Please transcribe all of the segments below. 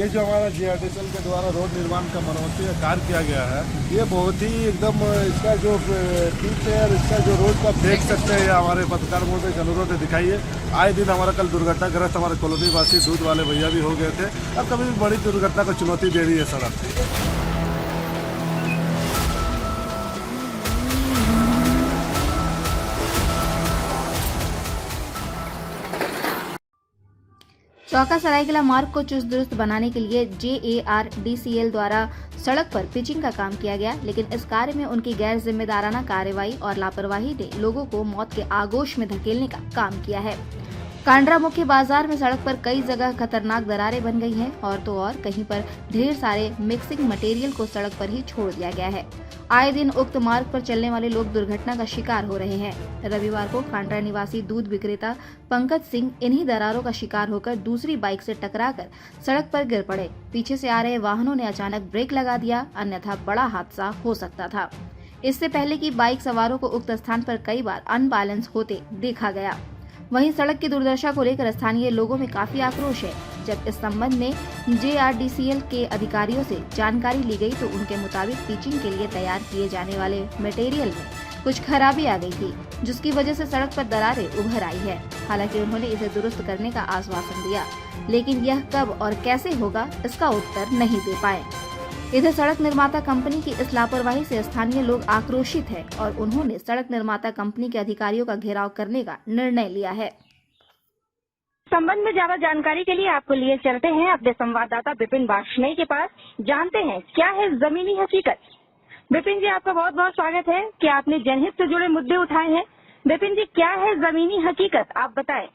ये जो हमारा जीआरडीसीएल के द्वारा रोड निर्माण का मरम्मती का कार्य किया गया है, ये बहुत ही एकदम इसका जो पीच है और इसका जो रोड का देख सकते हैं, हमारे पत्रकार महोदय का अनुरोध है दिखाइए। आए दिन हमारा कल दुर्घटनाग्रस्त हमारे कॉलोनी वासी दूध वाले भैया भी हो गए थे। अब कभी भी बड़ी दुर्घटना को चुनौती दे रही है सड़क। चौका सरायकेला मार्ग को चुस्त दुरुस्त बनाने के लिए JARDCL द्वारा सड़क पर पिचिंग का काम किया गया, लेकिन इस कार्य में उनकी गैर जिम्मेदाराना कार्रवाई और लापरवाही ने लोगों को मौत के आगोश में धकेलने का काम किया है। कांड्रा मुख्य बाजार में सड़क पर कई जगह खतरनाक दरारें बन गई हैं और तो और कहीं पर ढेर सारे मिक्सिंग मटेरियल को सड़क पर ही छोड़ दिया गया है। आए दिन उक्त मार्ग पर चलने वाले लोग दुर्घटना का शिकार हो रहे हैं। रविवार को कांड्रा निवासी दूध विक्रेता पंकज सिंह इन्हीं दरारों का शिकार होकर दूसरी बाइक से टकराकर सड़क पर गिर पड़े। पीछे से आ रहे वाहनों ने अचानक ब्रेक लगा दिया, अन्यथा बड़ा हादसा हो सकता था। इससे पहले की बाइक सवारों को उक्त स्थान पर कई बार अनबैलेंस होते देखा गया। वहीं सड़क की दुर्दशा को लेकर स्थानीय लोगों में काफी आक्रोश है। जब इस संबंध में JARDCL के अधिकारियों से जानकारी ली गई तो उनके मुताबिक पिचिंग के लिए तैयार किए जाने वाले मटेरियल में कुछ खराबी आ गई थी, जिसकी वजह से सड़क पर दरारें उभर आई है। हालांकि उन्होंने इसे दुरुस्त करने का आश्वासन दिया, लेकिन यह कब और कैसे होगा इसका उत्तर नहीं दे पाए। इधर सड़क निर्माता कंपनी की इस लापरवाही से स्थानीय लोग आक्रोशित हैं और उन्होंने सड़क निर्माता कंपनी के अधिकारियों का घेराव करने का निर्णय लिया है। संबंध में ज्यादा जानकारी के लिए आपको लिए चलते हैं अपने संवाददाता विपिन वार्ष्णेय के पास, जानते हैं क्या है जमीनी हकीकत। विपिन जी, आपका बहुत बहुत स्वागत है कि आपने जनहित से जुड़े मुद्दे उठाए हैं। विपिन जी, क्या है जमीनी हकीकत, आप बताएं।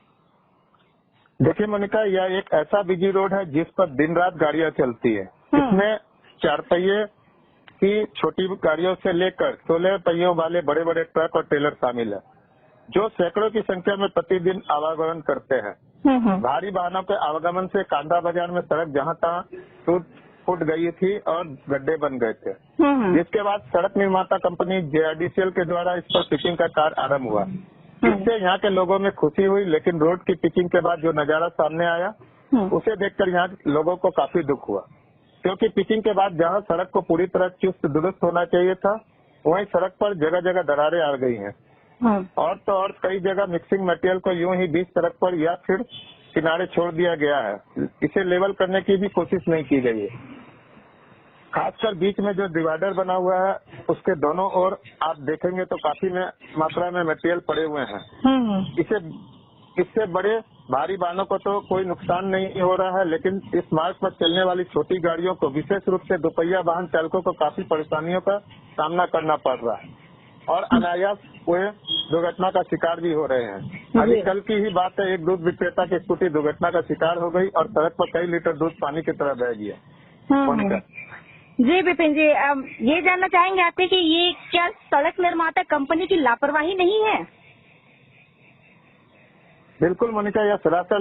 देखिए मोनिका, यह एक ऐसा बिजी रोड है जिस पर दिन रात गाड़ियां चलती है। इसमें 4 पहिए की छोटी गाड़ियों से लेकर 16 पहियों वाले बड़े बड़े ट्रक और ट्रेलर शामिल है, जो सैकड़ों की संख्या में प्रतिदिन आवागमन करते हैं। भारी वाहनों के आवागमन से कांदा बाजार में सड़क जहां तहां फूट गई थी और गड्ढे बन गए थे, जिसके बाद सड़क निर्माता कंपनी JARDCL के द्वारा इस पर पिचिंग का कार्य आरंभ हुआ। इससे यहाँ के लोगों में खुशी हुई, लेकिन रोड की पिचिंग के बाद जो नजारा सामने आया उसे देखकर यहाँ लोगों को काफी दुख हुआ, क्योंकि पिचिंग के बाद जहां सड़क को पूरी तरह चुस्त दुरुस्त होना चाहिए था, वहीं सड़क पर जगह जगह दरारें आ गई हैं। और तो और कई जगह मिक्सिंग मटेरियल को यूं ही बीच सड़क पर या फिर किनारे छोड़ दिया गया है। इसे लेवल करने की भी कोशिश नहीं की गई है। खासकर बीच में जो डिवाइडर बना हुआ है उसके दोनों ओर आप देखेंगे तो काफी मात्रा में मटेरियल पड़े हुए हैं। इससे बड़े भारी वाहनों को तो कोई नुकसान नहीं हो रहा है, लेकिन इस मार्ग पर चलने वाली छोटी गाड़ियों को, विशेष रूप से दोपहिया वाहन चालकों को काफी परेशानियों का सामना करना पड़ रहा है और अनायास वे दुर्घटना का शिकार भी हो रहे हैं। अभी कल की ही बात है, एक दूध विक्रेता की स्कूटी दुर्घटना का शिकार हो गई और सड़क पर कई लीटर दूध पानी की तरह बह गया। जी विपिन जी, अब ये जानना चाहेंगे आपसे कि ये क्या सड़क निर्माता कंपनी की लापरवाही नहीं है? बिल्कुल मोनिका, यह सरासर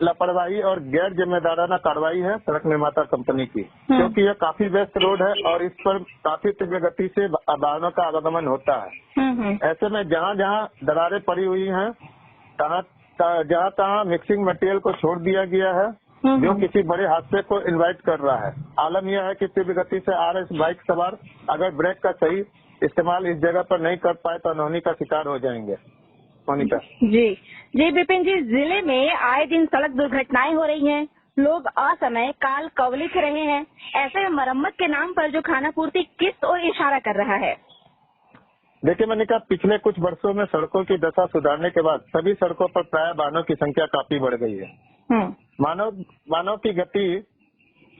लापरवाही और गैर जिम्मेदाराना कार्रवाई है सड़क निर्माता कंपनी की, क्योंकि यह काफी व्यस्त रोड है और इस पर काफी तीव्र गति से वाहनों का आवागमन होता है। ऐसे में जहाँ जहाँ दरारें पड़ी हुई हैं, जहाँ तहाँ मिक्सिंग मटेरियल को छोड़ दिया गया है, जो किसी बड़े हादसे को इनवाइट कर रहा है। आलम यह है कि तीव्र गति से आ रहे बाइक सवार अगर ब्रेक का सही इस्तेमाल इस जगह पर नहीं कर पाए तो अनहोनी का शिकार हो जाएंगे। मोनिका जी विपिन जी, जिले में आए दिन सड़क दुर्घटनाएं हो रही हैं, लोग असमय काल कवलित रहे हैं। ऐसे में मरम्मत के नाम पर जो खानापूर्ति किस ओर इशारा कर रहा है? देखिए मोनिका, पिछले कुछ वर्षों में सड़कों की दशा सुधारने के बाद सभी सड़कों पर प्राय वाहनों की संख्या काफी बढ़ गई है। मानव की गति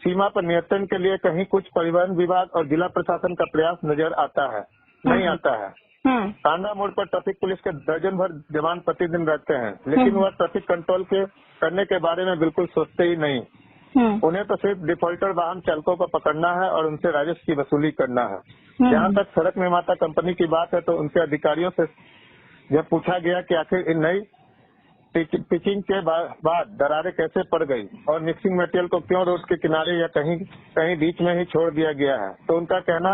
सीमा पर नियंत्रण के लिए कहीं कुछ परिवहन विभाग और जिला प्रशासन का प्रयास नजर आता है, नहीं आता है। कांडा मोड़ पर ट्रैफिक पुलिस के दर्जन भर जवान प्रतिदिन रहते हैं, लेकिन वह ट्रैफिक कंट्रोल करने के बारे में बिल्कुल सोचते ही नहीं। उन्हें तो सिर्फ डिफॉल्टर वाहन चालकों को पकड़ना है और उनसे राजस्व की वसूली करना है। जहाँ तक सड़क निर्माता कंपनी की बात है तो उनके अधिकारियों से जब पूछा गया कि आखिर इन नई पिचिंग के बाद दरारें कैसे पड़ गई और मिक्सिंग मटेरियल को क्यों रोड के किनारे या कहीं बीच में ही छोड़ दिया गया है, तो उनका कहना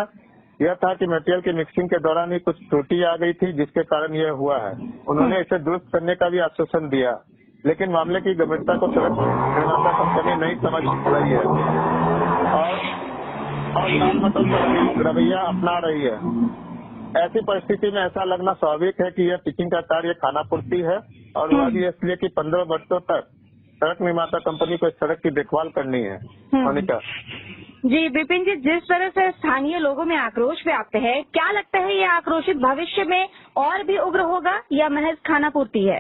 यह था कि मटेरियल की मिक्सिंग के दौरान ही कुछ त्रुटि आ गई थी, जिसके कारण यह हुआ है। उन्होंने इसे दुरुस्त करने का भी आश्वासन दिया, लेकिन मामले की गंभीरता को सड़क निर्माता कंपनी नहीं समझ रही है और लाल-मटोल रवैया अपना रही है। ऐसी परिस्थिति में ऐसा लगना स्वाभाविक है कि यह पिचिंग का कार्य खानापूर्ति है और वह भी इसलिए कि 15 वर्षों तक सड़क निर्माता कंपनी को इस सड़क की देखभाल करनी है। मोनिका जी विपिन जी, जिस तरह से स्थानीय लोगों में आक्रोश व्याप्त है, क्या लगता है ये आक्रोशित भविष्य में और भी उग्र होगा या महज खानापूर्ति है?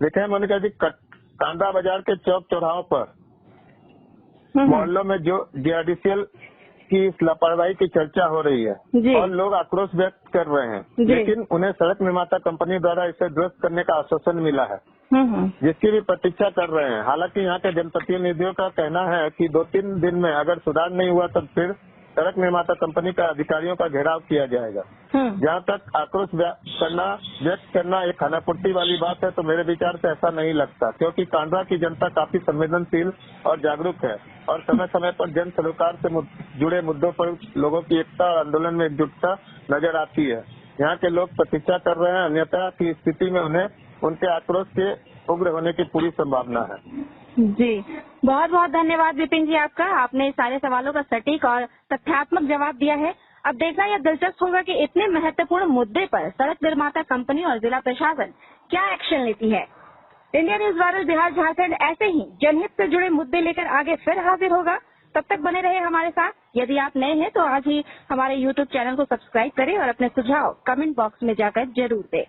देखिए मोनिका जी, कांदा बाजार के चौक चौराहों पर मोहल्लों में जो DRDCL की लापरवाही की चर्चा हो रही है और लोग आक्रोश व्यक्त कर रहे हैं, लेकिन उन्हें सड़क निर्माता कंपनी द्वारा इसे दुरुस्त करने का आश्वासन मिला है, जिसकी भी प्रतीक्षा कर रहे हैं। हालांकि यहाँ के जनप्रतिनिधियों का कहना है कि 2-3 दिन में अगर सुधार नहीं हुआ तब फिर सड़क निर्माता कंपनी का अधिकारियों का घेराव किया जाएगा। जहाँ तक आक्रोश व्यक्त करना एक खानापूर्ति वाली बात है, तो मेरे विचार से ऐसा नहीं लगता, क्योंकि कांड्रा की जनता काफी संवेदनशील और जागरूक है और समय समय पर जन सरोकार से जुड़े मुद्दों पर लोगों की एकता और आंदोलन में एकजुटता नजर आती है। यहाँ के लोग प्रतीक्षा कर रहे हैं, अन्यथा की स्थिति में उन्हें उनके आक्रोश के उग्र होने की पूरी संभावना है। जी, बहुत बहुत धन्यवाद विपिन जी आपका। आपने सारे सवालों का सटीक और तथ्यात्मक जवाब दिया है। अब देखना यह दिलचस्प होगा कि इतने महत्वपूर्ण मुद्दे पर सड़क निर्माता कंपनी और जिला प्रशासन क्या एक्शन लेती है। India news viral Bihar Jharkhand ऐसे ही जनहित से जुड़े मुद्दे लेकर आगे फिर हाजिर होगा। तब तक बने रहे हमारे साथ। यदि आप नए हैं तो आज ही हमारे YouTube चैनल को सब्सक्राइब करें और अपने सुझाव कमेंट बॉक्स में जाकर जरूर दें।